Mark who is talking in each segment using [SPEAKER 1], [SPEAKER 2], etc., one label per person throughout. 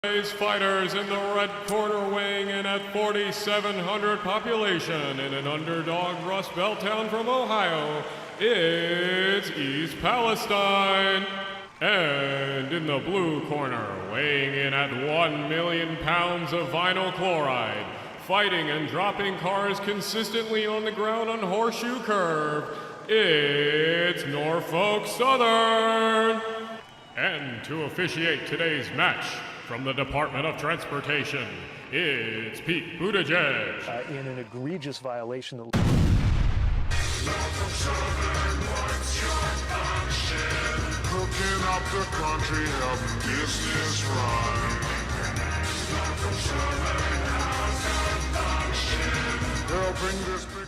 [SPEAKER 1] Fighters in the red corner weighing in at 4,700 population in an underdog Rust Belt town from Ohio, it's East Palestine. And in the blue corner, weighing in at 1 million pounds of vinyl chloride, fighting and dropping cars consistently on the ground on Horseshoe Curve, it's Norfolk Southern. And to officiate today's match, from the Department of Transportation, it's Pete Buttigieg.
[SPEAKER 2] In an egregious violation of...
[SPEAKER 3] Hooking up the country, helping business run. Helping this big...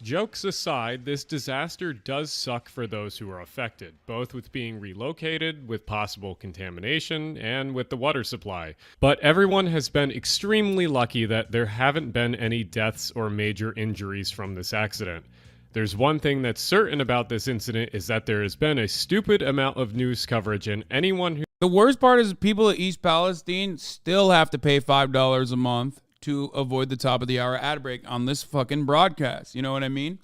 [SPEAKER 1] Jokes aside, this disaster does suck for those who are affected, both with being relocated, with possible contamination, and with the water supply. But everyone has been extremely lucky that there haven't been any deaths or major injuries from this accident. There's one thing that's certain about this incident is that there has been a stupid amount of news coverage, and anyone who...
[SPEAKER 4] The worst part is people at East Palestine still have to pay $5 a month to avoid the top of the hour ad break on this fucking broadcast. You know what I mean?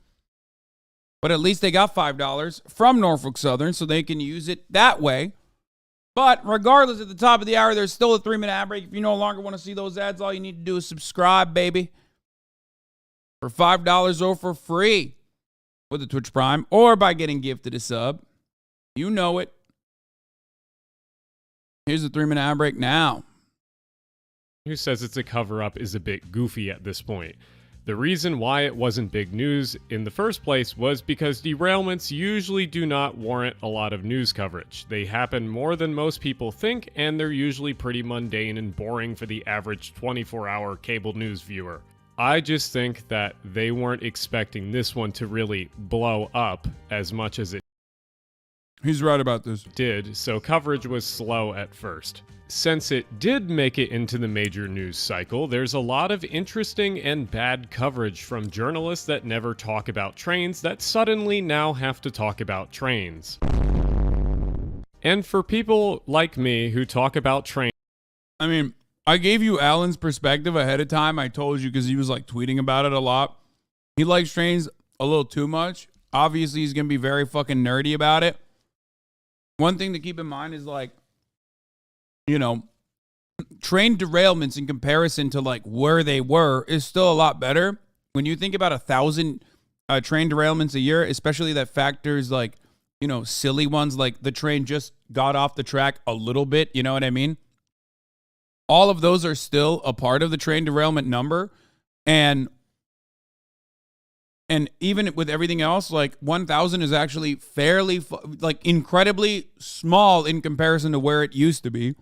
[SPEAKER 4] But at least they got $5 from Norfolk Southern, so they can use it that way. But regardless, at the top of the hour, there's still a 3-minute ad break. If you no longer want to see those ads, all you need to do is subscribe, baby. For $5 or for free with the Twitch Prime or by getting gifted a sub. You know it. Here's the 3-minute ad break now.
[SPEAKER 1] Who says it's a cover-up is a bit goofy at this point. The reason why it wasn't big news in the first place was because derailments usually do not warrant a lot of news coverage. They happen more than most people think, and they're usually pretty mundane and boring for the average 24-hour cable news viewer. I just think that they weren't expecting this one to really blow up as much as it
[SPEAKER 4] He's right about this.
[SPEAKER 1] did, so coverage was slow at first. Since it did make it into the major news cycle, there's a lot of interesting and bad coverage from journalists that never talk about trains that suddenly now have to talk about trains. And for people like me who talk about trains...
[SPEAKER 4] I mean, I gave you Alan's perspective ahead of time. I told you because he was like tweeting about it a lot. He likes trains a little too much. Obviously, he's going to be very fucking nerdy about it. One thing to keep in mind is like, you know, train derailments in comparison to like where they were is still a lot better. When you think about 1,000 train derailments a year, especially that factors like, you know, silly ones like the train just got off the track a little bit, you know what I mean? All of those are still a part of the train derailment number. And even with everything else, like 1,000 is actually fairly, like incredibly small in comparison to where it used to be.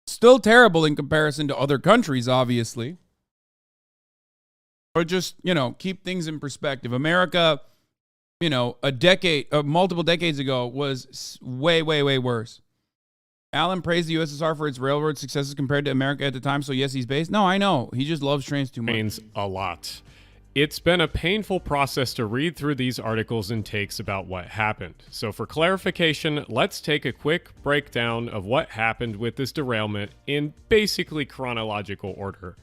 [SPEAKER 4] Still terrible in comparison to other countries, obviously. But just, you know, keep things in perspective. America, you know, multiple decades ago was way, way, way worse. Alan praised the USSR for its railroad successes compared to America at the time, so yes, he's based. No, I know. He just loves trains too much.
[SPEAKER 1] Trains a lot. It's been a painful process to read through these articles and takes about what happened. So for clarification, let's take a quick breakdown of what happened with this derailment in basically chronological order.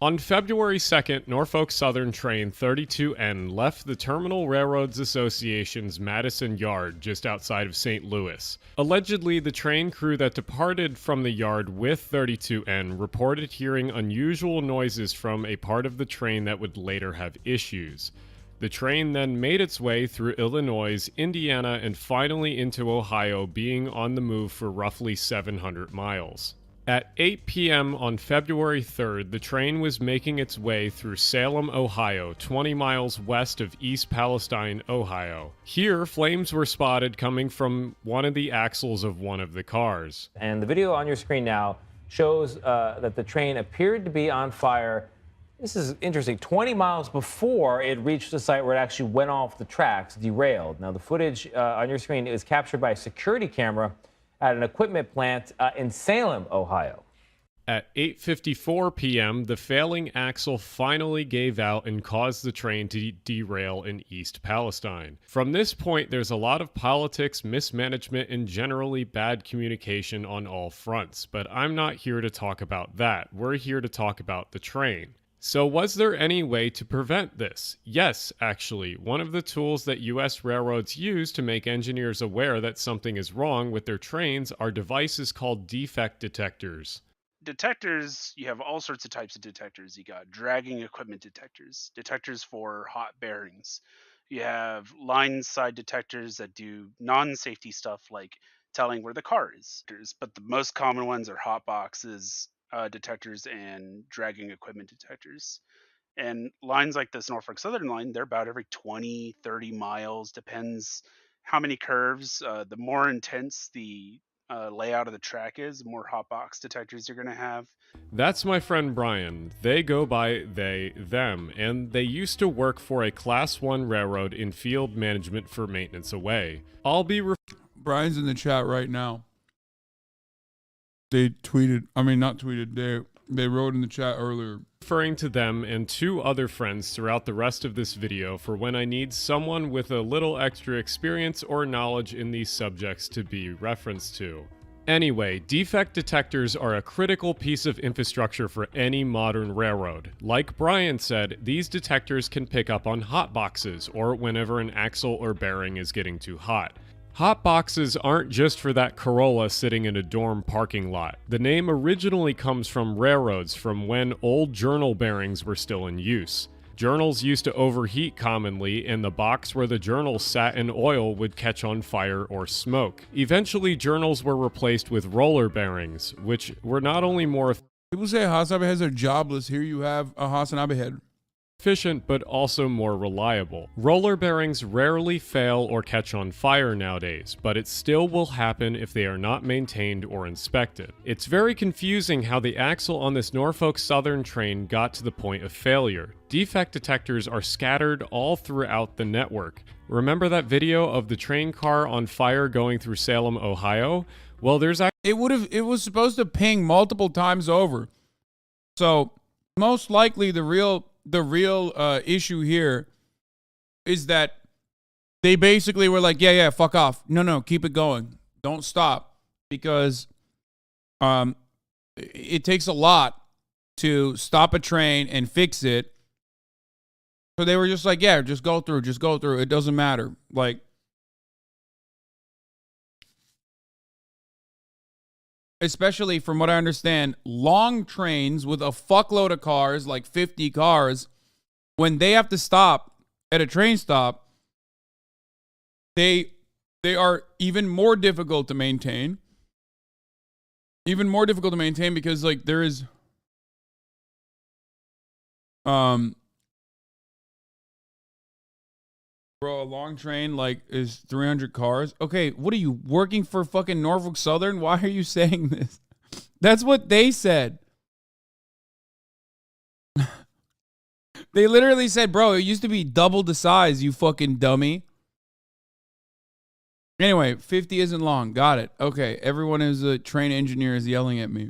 [SPEAKER 1] On February 2nd, Norfolk Southern Train 32N left the Terminal Railroads Association's Madison Yard just outside of St. Louis. Allegedly, the train crew that departed from the yard with 32N reported hearing unusual noises from a part of the train that would later have issues. The train then made its way through Illinois, Indiana, and finally into Ohio, being on the move for roughly 700 miles. At 8 p.m. on February 3rd, the train was making its way through Salem, Ohio, 20 miles west of East Palestine, Ohio. Here, flames were spotted coming from one of the axles of one of the cars.
[SPEAKER 5] And the video on your screen now shows that the train appeared to be on fire. This is interesting. 20 miles before it reached the site where it actually went off the tracks, derailed. Now, the footage on your screen is captured by a security camera at an equipment plant in Salem, Ohio.
[SPEAKER 1] At 8:54 p.m., the failing axle finally gave out and caused the train to derail in East Palestine. From this point, there's a lot of politics, mismanagement, and generally bad communication on all fronts, but I'm not here to talk about that. We're here to talk about the train. So was there any way to prevent this? Yes, actually. One of the tools that US railroads use to make engineers aware that something is wrong with their trains are devices called defect detectors.
[SPEAKER 6] Detectors, you have all sorts of types of detectors. You got dragging equipment detectors, detectors for hot bearings. You have line side detectors that do non-safety stuff like telling where the car is. But the most common ones are hot boxes, detectors, and dragging equipment detectors. And lines like this Norfolk Southern line, they're about every 20, 30 miles, depends how many curves. The more intense the layout of the track is, the more hot box detectors you're going to have.
[SPEAKER 1] That's my friend Brian. They go by they, them, and they used to work for a Class 1 railroad in field management for maintenance away. I'll be
[SPEAKER 4] Brian's in the chat right now. They tweeted, not tweeted, they wrote in the chat earlier.
[SPEAKER 1] referring to them and two other friends throughout the rest of this video for when I need someone with a little extra experience or knowledge in these subjects to be referenced to. Anyway, defect detectors are a critical piece of infrastructure for any modern railroad. Like Brian said, these detectors can pick up on hot boxes or whenever an axle or bearing is getting too hot. Hot boxes aren't just for that Corolla sitting in a dorm parking lot. The name originally comes from railroads from when old journal bearings were still in use. Journals used to overheat commonly, and the box where the journals sat in oil would catch on fire or smoke. Eventually, journals were replaced with roller bearings, which were not only more
[SPEAKER 4] People say HasanAbi has a jobless. Here you have a HasanAbi head.
[SPEAKER 1] efficient but also more reliable. Roller bearings rarely fail or catch on fire nowadays, but it still will happen if they are not maintained or inspected. It's very confusing how the axle on this Norfolk Southern train got to the point of failure. Defect detectors are scattered all throughout the network. Remember that video of the train car on fire going through Salem, Ohio? Well, there's
[SPEAKER 4] It was supposed to ping multiple times over. So most likely the real issue here is that they basically were like, yeah, fuck off. No, keep it going. Don't stop, because it takes a lot to stop a train and fix it. So they were just like, yeah, just go through. It doesn't matter. Like, especially from what I understand, long trains with a fuckload of cars, like 50 cars, when they have to stop at a train stop, they are even more difficult to maintain. Because like there is bro, a long train like is 300 cars. Okay, what are you working for fucking Norfolk Southern? Why are you saying this? That's what they said. They literally said, bro, it used to be double the size, you fucking dummy. Anyway, 50 isn't long. Got it. Okay, everyone who's a train engineer is yelling at me.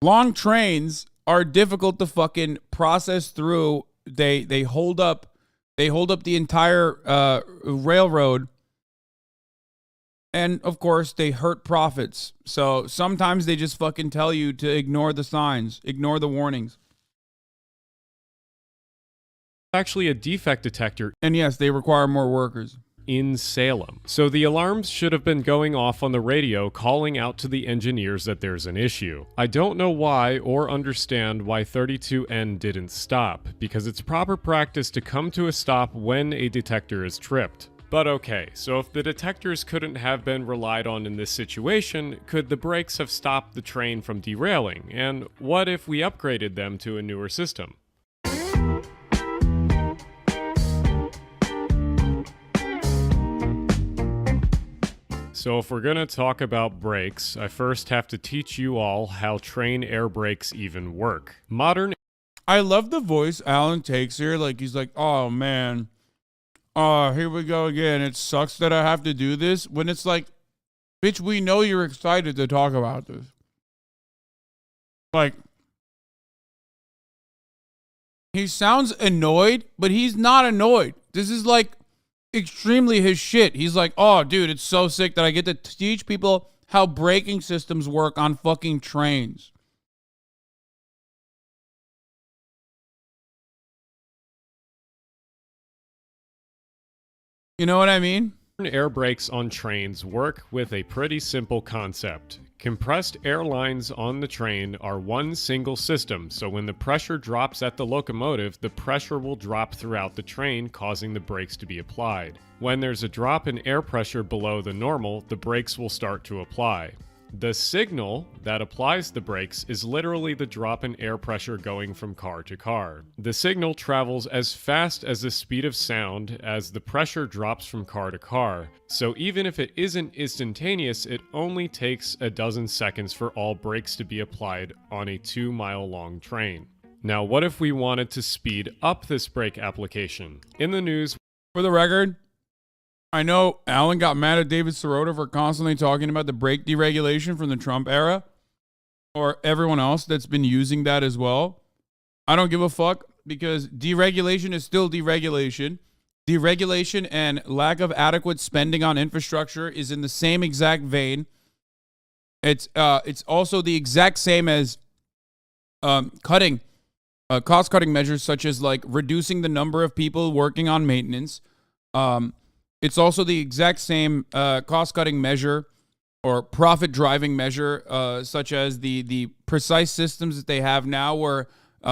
[SPEAKER 4] Long trains are difficult to fucking process through. They hold up the entire railroad, and of course they hurt profits. So sometimes they just fucking tell you to ignore the signs, ignore the warnings.
[SPEAKER 1] actually a defect detector
[SPEAKER 4] And yes, they require more workers.
[SPEAKER 1] in Salem. So the alarms should have been going off on the radio calling out to the engineers that there's an issue. I don't know why or understand why 32N didn't stop, because it's proper practice to come to a stop when a detector is tripped. But okay, so if the detectors couldn't have been relied on in this situation, could the brakes have stopped the train from derailing? And what if we upgraded them to a newer system? So if we're going to talk about brakes, I first have to teach you all how train air brakes even work. Modern
[SPEAKER 4] I love the voice Alan takes here. Like, he's like, oh man, oh, here we go again. It sucks that I have to do this. When it's like, Bitch, we know you're excited to talk about this. Like, he sounds annoyed, but he's not annoyed. This is like extremely his shit. He's like, oh, dude, it's so sick that I get to teach people how braking systems work on fucking trains. You know what I mean?
[SPEAKER 1] Air brakes on trains work with a pretty simple concept. Compressed air lines on the train are one single system, so when the pressure drops at the locomotive, the pressure will drop throughout the train, causing the brakes to be applied. When there's a drop in air pressure below the normal, the brakes will start to apply. The signal that applies the brakes is literally the drop in air pressure going from car to car. The signal travels as fast as the speed of sound as the pressure drops from car to car, so even if it isn't instantaneous, it only takes a dozen seconds for all brakes to be applied on a 2-mile-long train. Now, what if we wanted to speed up this brake application? In the news,
[SPEAKER 4] For the record, I know Alan got mad at David Sirota for constantly talking about the brake deregulation from the Trump era, or everyone else that's been using that as well. I don't give a fuck, because deregulation is still deregulation. Deregulation and lack of adequate spending on infrastructure is in the same exact vein. It's also the exact same as cost-cutting measures, such as like reducing the number of people working on maintenance. It's also the exact same cost-cutting measure or profit-driving measure, such as the precise systems that they have now, where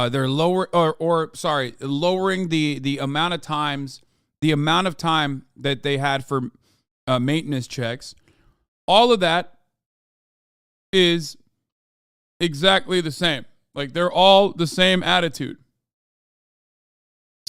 [SPEAKER 4] they're lowering the amount of time that they had for maintenance checks. All of that is exactly the same. Like, they're all the same attitude.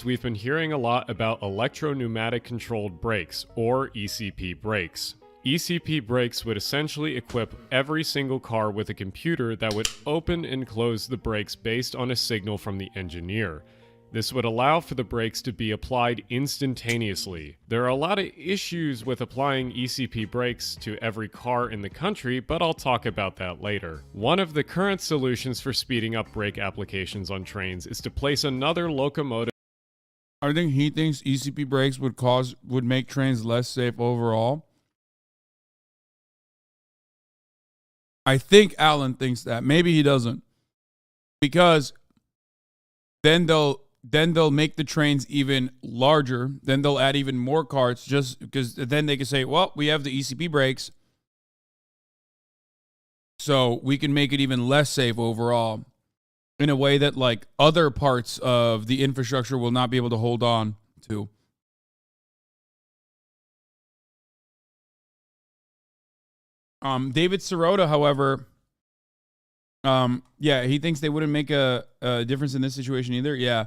[SPEAKER 1] we've been hearing a lot about electro-pneumatic controlled brakes, or ECP brakes. ECP brakes would essentially equip every single car with a computer that would open and close the brakes based on a signal from the engineer. This would allow for the brakes to be applied instantaneously. There are a lot of issues with applying ECP brakes to every car in the country, but I'll talk about that later. One of the current solutions for speeding up brake applications on trains is to place another locomotive.
[SPEAKER 4] I think he thinks ECP brakes would make trains less safe overall. I think Alan thinks that. Maybe he doesn't. Because then they'll make the trains even larger. Then they'll add even more carts, just because then they can say, well, we have the ECP brakes, so we can make it even less safe overall, in a way that like other parts of the infrastructure will not be able to hold on to. David Sirota, however, yeah, he thinks they wouldn't make a difference in this situation either. Yeah.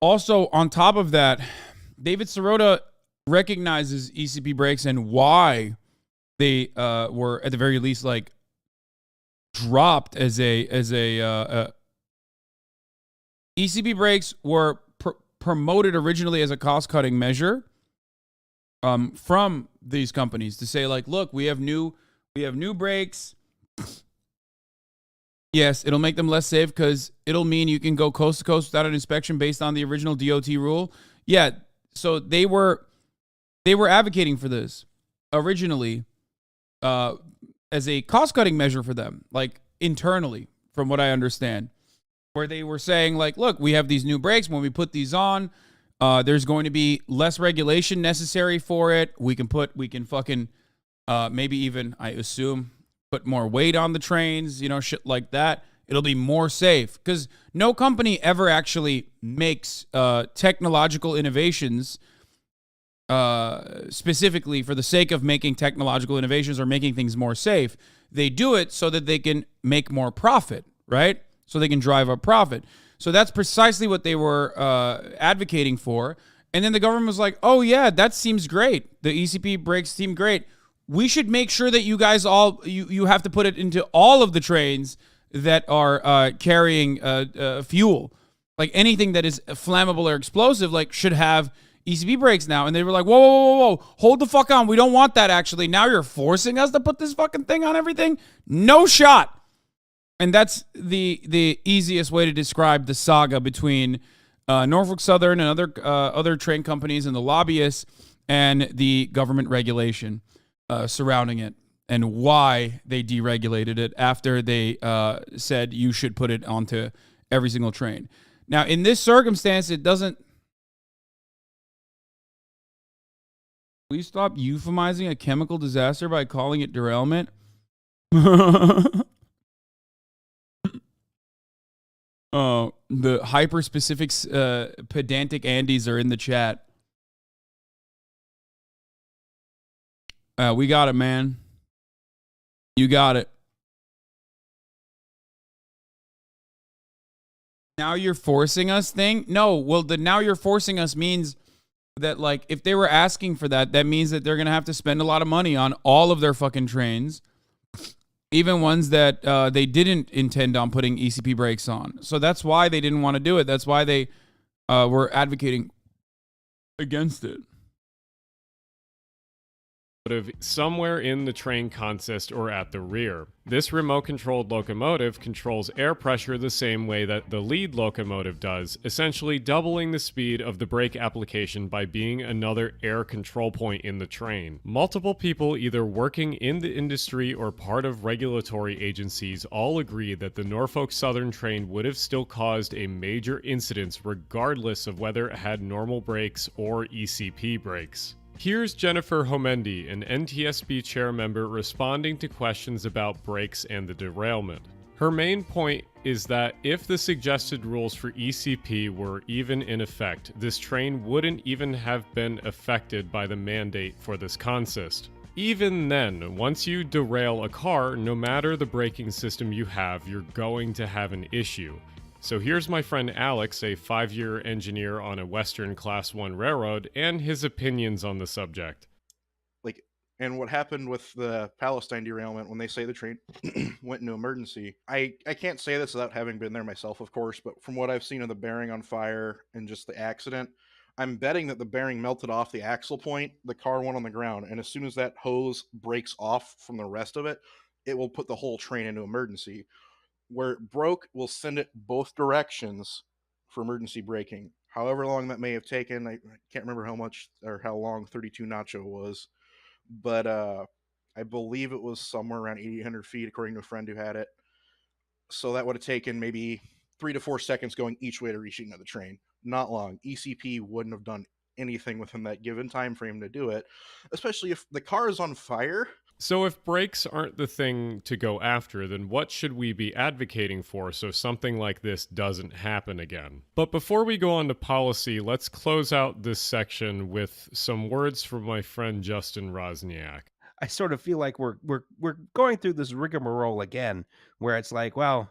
[SPEAKER 4] Also, on top of that, David Sirota recognizes ECP brakes and why they were at the very least like dropped as a ECP brakes were promoted originally as a cost-cutting measure from these companies to say like, look, we have new brakes. Yes, it'll make them less safe because it'll mean you can go coast to coast without an inspection based on the original DOT rule. Yeah, so they were advocating for this originally as a cost-cutting measure for them, like internally, from what I understand, where they were saying like, look, we have these new brakes. When we put these on, there's going to be less regulation necessary for it. We can fucking maybe even, I assume, put more weight on the trains, shit like that. It'll be more safe because no company ever actually makes technological innovations specifically for the sake of making technological innovations or making things more safe. They do it so that they can make more profit, right? So they can drive up profit. So that's precisely what they were advocating for. And then the government was like, oh yeah, that seems great. The ECP brakes seem great. We should make sure that you guys you have to put it into all of the trains that are carrying fuel. Like anything that is flammable or explosive, like should have ECP brakes now. And they were like, whoa, whoa, whoa, whoa, hold the fuck on. We don't want that, actually. Now you're forcing us to put this fucking thing on everything? No shot. And that's the easiest way to describe the saga between Norfolk Southern and other train companies and the lobbyists and the government regulation surrounding it, and why they deregulated it after they said you should put it onto every single train. Now, in this circumstance, it doesn't... Will you stop euphemizing a chemical disaster by calling it derailment? The hyper-specific pedantic Andes are in the chat. We got it, man. You got it. Now you're forcing us thing? No, well, the now you're forcing us means that, like, if they were asking for that, that means that they're going to have to spend a lot of money on all of their fucking trains, even ones that they didn't intend on putting ECP brakes on. So that's why they didn't want to do it. That's why they were advocating against it.
[SPEAKER 1] Somewhere in the train consist or at the rear. This remote-controlled locomotive controls air pressure the same way that the lead locomotive does, essentially doubling the speed of the brake application by being another air control point in the train. Multiple people either working in the industry or part of regulatory agencies all agree that the Norfolk Southern train would have still caused a major incident regardless of whether it had normal brakes or ECP brakes. Here's Jennifer Homendi, an NTSB chair member, responding to questions about brakes and the derailment. Her main point is that if the suggested rules for ECP were even in effect, this train wouldn't even have been affected by the mandate for this consist. Even then, once you derail a car, no matter the braking system you have, you're going to have an issue. So here's my friend Alex, a 5-year engineer on a Western Class 1 railroad, and his opinions on the subject.
[SPEAKER 7] And what happened with the Palestine derailment when they say the train went into emergency, I can't say this without having been there myself, of course, but from what I've seen of the bearing on fire and just the accident, I'm betting that the bearing melted off the axle point, the car went on the ground, and as soon as that hose breaks off from the rest of it, it will put the whole train into emergency. Where it broke, we'll send it both directions for emergency braking. However long that may have taken, I can't remember how much or how long 32 Nacho was, but I believe it was somewhere around 8,800 feet, according to a friend who had it. So that would have taken maybe 3 to 4 seconds going each way to reaching another train. Not long. ECP wouldn't have done anything within that given time frame to do it, especially if the car is on fire.
[SPEAKER 1] So if brakes aren't the thing to go after, then what should we be advocating for so something like this doesn't happen again? But before we go on to policy, let's close out this section with some words from my friend Justin Rosniak.
[SPEAKER 8] I sort of feel like we're going through this rigmarole again, where it's like, well,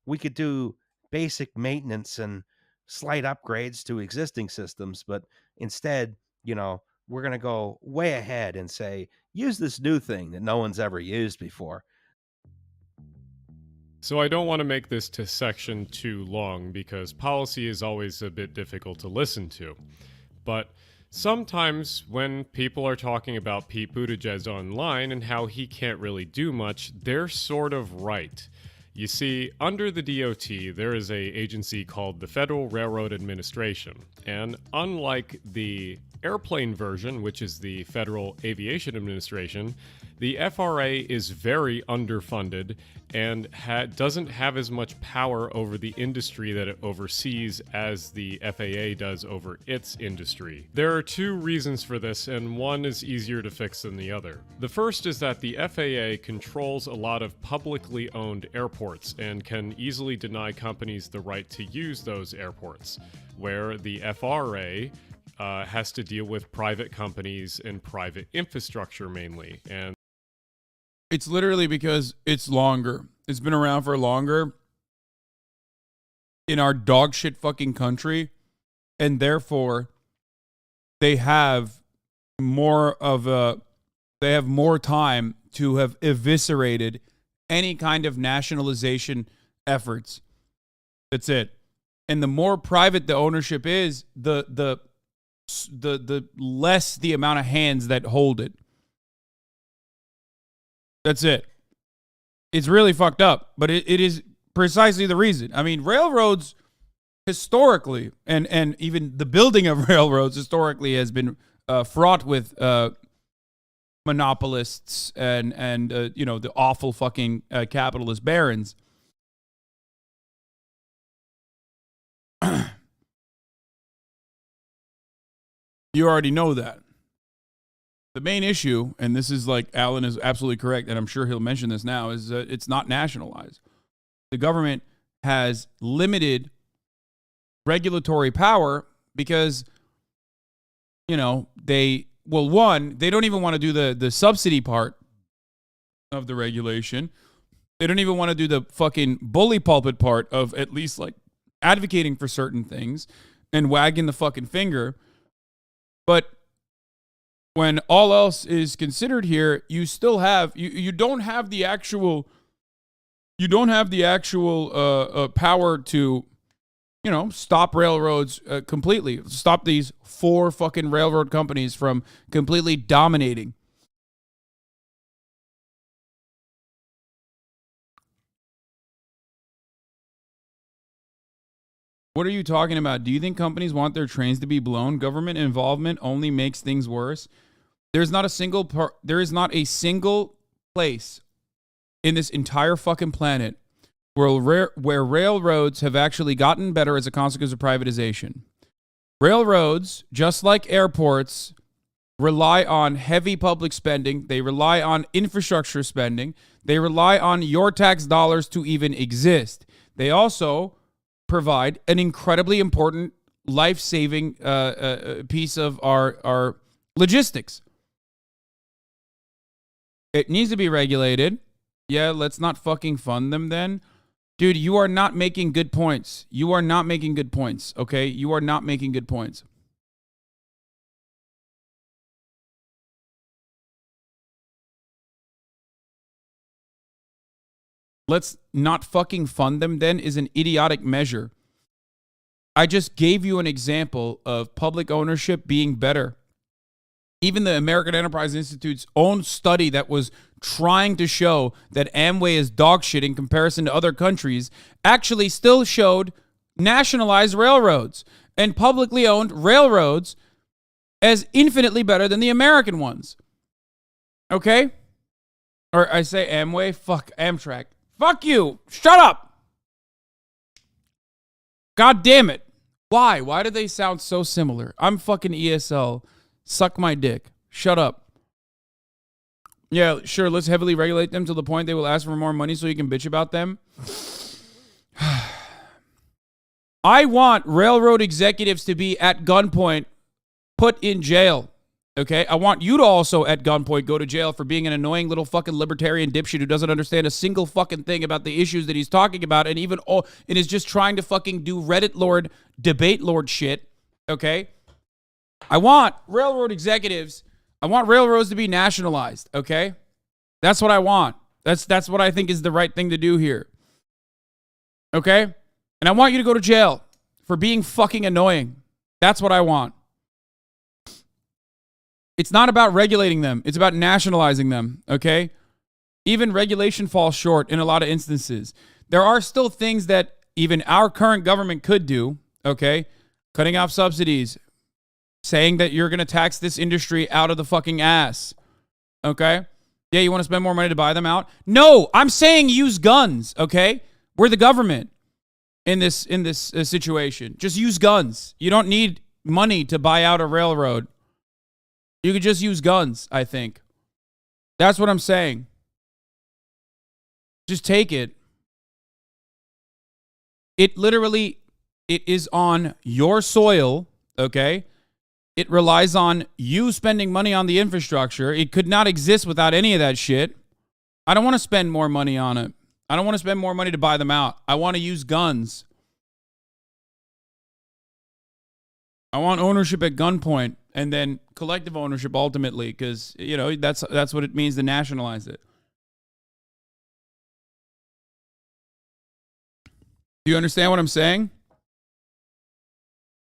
[SPEAKER 8] we could do basic maintenance and slight upgrades to existing systems, but instead, we're going to go way ahead and say, use this new thing that no one's ever used before.
[SPEAKER 1] So I don't want to make this section too long because policy is always a bit difficult to listen to. But sometimes when people are talking about Pete Buttigieg online and how he can't really do much, they're sort of right. You see, under the DOT, there is an agency called the Federal Railroad Administration, and unlike the airplane version, which is the Federal Aviation Administration, the FRA is very underfunded and doesn't have as much power over the industry that it oversees as the FAA does over its industry. There are two reasons for this, and one is easier to fix than the other. The first is that the FAA controls a lot of publicly owned airports and can easily deny companies the right to use those airports, where the FRA has to deal with private companies and private infrastructure mainly. And
[SPEAKER 4] it's literally because it's longer. It's been around for longer in our dog shit fucking country, and therefore they have more time to have eviscerated any kind of nationalization efforts. That's it. And the more private the ownership is, the the less the amount of hands that hold it. That's it. It's really fucked up, but it is precisely the reason. I mean, railroads historically, and even the building of railroads historically has been fraught with monopolists and the awful fucking capitalist barons. You already know that. The main issue, and this is like Alan is absolutely correct, and I'm sure he'll mention this now, is that it's not nationalized. The government has limited regulatory power because, they don't even want to do the subsidy part of the regulation. They don't even want to do the fucking bully pulpit part of at least like advocating for certain things and wagging the fucking finger. But when all else is considered here, you still have you don't have the actual power to stop railroads completely. Stop these 4 fucking railroad companies from completely dominating. What are you talking about? Do you think companies want their trains to be blown? Government involvement only makes things worse. There is not a single place in this entire fucking planet where railroads have actually gotten better as a consequence of privatization. Railroads, just like airports, rely on heavy public spending. They rely on infrastructure spending. They rely on your tax dollars to even exist. They also provide an incredibly important life-saving piece of our logistics. It needs to be regulated. Yeah, let's not fucking fund them then. Dude, you are not making good points. You are not making good points, okay? You are not making good points. Let's not fucking fund them then is an idiotic measure. I just gave you an example of public ownership being better. Even the American Enterprise Institute's own study that was trying to show that Amway is dog shit in comparison to other countries actually still showed nationalized railroads and publicly owned railroads as infinitely better than the American ones. Okay? Or I say Amway, fuck Amtrak. Fuck you. Shut up. God damn it. Why? Why do they sound so similar? I'm fucking ESL. Suck my dick. Shut up. Yeah, sure, let's heavily regulate them to the point they will ask for more money so you can bitch about them. I want railroad executives to be at gunpoint, put in jail. Okay? I want you to also at gunpoint go to jail for being an annoying little fucking libertarian dipshit who doesn't understand a single fucking thing about the issues that he's talking about and is just trying to fucking do Reddit Lord, debate Lord shit. Okay? I want railroad executives, I want railroads to be nationalized, okay? That's what I want. That's what I think is the right thing to do here. Okay? And I want you to go to jail for being fucking annoying. That's what I want. It's not about regulating them. It's about nationalizing them, okay? Even regulation falls short in a lot of instances. There are still things that even our current government could do, okay? Cutting off subsidies, saying that you're going to tax this industry out of the fucking ass, okay? Yeah, you want to spend more money to buy them out? No, I'm saying use guns, okay? We're the government in this situation. Just use guns. You don't need money to buy out a railroad. You could just use guns, I think. That's what I'm saying. Just take it. It is on your soil, okay? It relies on you spending money on the infrastructure. It could not exist without any of that shit. I don't want to spend more money on it. I don't want to spend more money to buy them out. I want to use guns. I want ownership at gunpoint and then collective ownership ultimately because, that's what it means to nationalize it. Do you understand what I'm saying?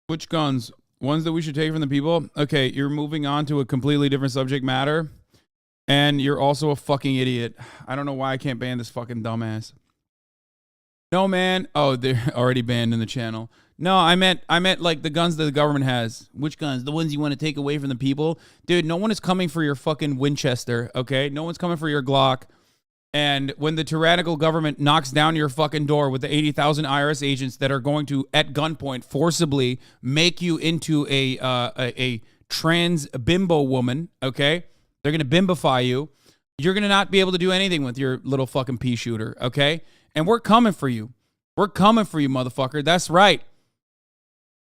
[SPEAKER 4] Which guns? ones that we should take from the people. Okay, you're moving on to a completely different subject matter, and you're also a fucking idiot. I don't know why I can't ban this fucking dumbass. No, man. Oh, they're already banned in the channel. No, I meant like the guns that the government has. Which guns? The ones you want to take away from the people? Dude, no one is coming for your fucking Winchester, okay? No one's coming for your Glock. And when the tyrannical government knocks down your fucking door with the 80,000 IRS agents that are going to, at gunpoint, forcibly make you into a trans bimbo woman, okay? They're going to bimbify you. You're going to not be able to do anything with your little fucking pea shooter, okay? And we're coming for you. We're coming for you, motherfucker. That's right.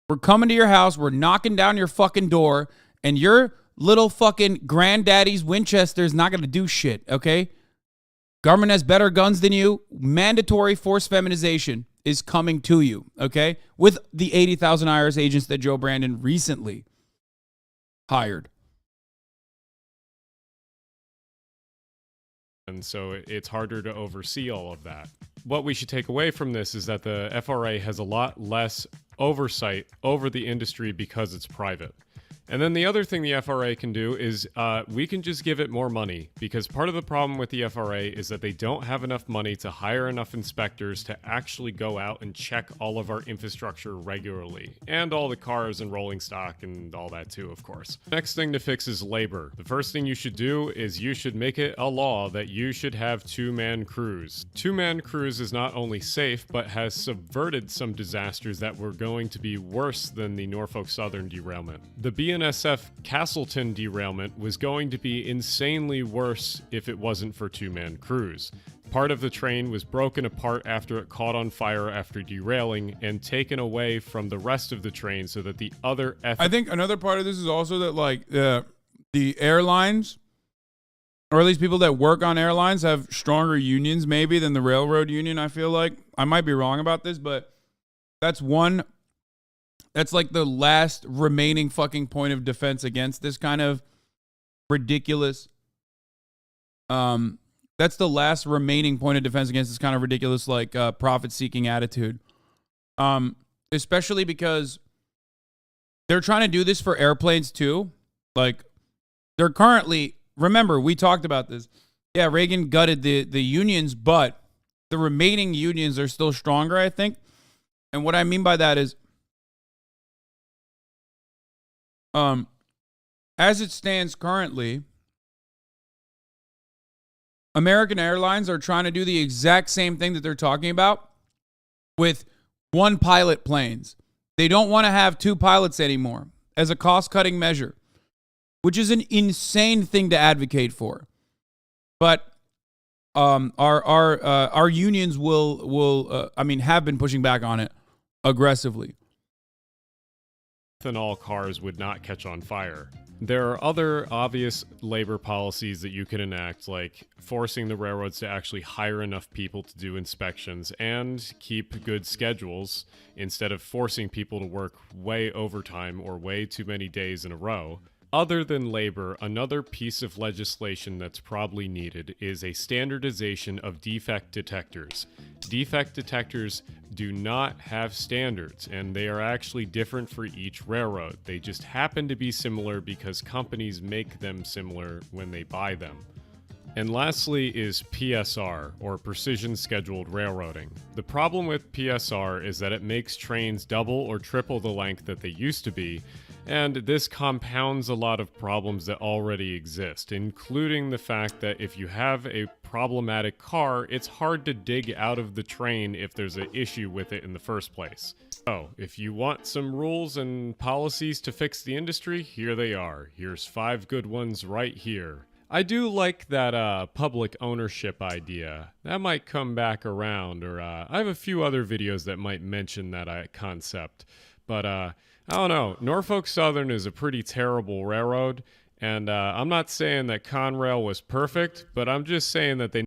[SPEAKER 4] We're coming to your house. We're knocking down your fucking door. And your little fucking granddaddy's Winchester is not going to do shit, okay? Government has better guns than you. Mandatory forced feminization is coming to you, okay? With the 80,000 IRS agents that Joe Brandon recently hired.
[SPEAKER 1] And so it's harder to oversee all of that. What we should take away from this is that the FRA has a lot less oversight over the industry because it's private. And then the other thing the FRA can do is we can just give it more money, because part of the problem with the FRA is that they don't have enough money to hire enough inspectors to actually go out and check all of our infrastructure regularly, and all the cars and rolling stock and all that too, of course. Next thing to fix is labor. The first thing you should do is you should make it a law that you should have two-man crews. Two-man crews is not only safe, but has subverted some disasters that were going to be worse than the Norfolk Southern derailment. The BNSF Castleton derailment was going to be insanely worse if it wasn't for two-man crews. Part of the train was broken apart after it caught on fire after derailing and taken away from the rest of the train so that the other
[SPEAKER 4] I think another part of this is also that like the airlines, or at least people that work on airlines, have stronger unions maybe than the railroad union, I feel like. I might be wrong about this, but that's like the last remaining fucking point of defense against this kind of ridiculous. That's the last remaining point of defense against this kind of ridiculous, like, profit-seeking attitude. Especially because they're trying to do this for airplanes too. Like, they're currently, remember, we talked about this. Yeah, Reagan gutted the unions, but the remaining unions are still stronger, I think. And what I mean by that is, as it stands currently, American Airlines are trying to do the exact same thing that they're talking about with one pilot planes. They don't want to have two pilots anymore as a cost-cutting measure, which is an insane thing to advocate for. But our unions will have been pushing back on it aggressively.
[SPEAKER 1] Ethanol cars would not catch on fire. There are other obvious labor policies that you can enact, like forcing the railroads to actually hire enough people to do inspections and keep good schedules instead of forcing people to work way overtime or way too many days in a row. Other than labor, another piece of legislation that's probably needed is a standardization of defect detectors. Defect detectors do not have standards, and they are actually different for each railroad. They just happen to be similar because companies make them similar when they buy them. And lastly is PSR, or Precision Scheduled Railroading. The problem with PSR is that it makes trains double or triple the length that they used to be, and this compounds a lot of problems that already exist, including the fact that if you have a problematic car, it's hard to dig out of the train if there's an issue with it in the first place. So, if you want some rules and policies to fix the industry, here they are. Here's 5 good ones right here. I do like that public ownership idea. That might come back around, or I have a few other videos that might mention that concept. But I don't know. Norfolk Southern is a pretty terrible railroad, and I'm not saying that Conrail was perfect, but I'm just saying that they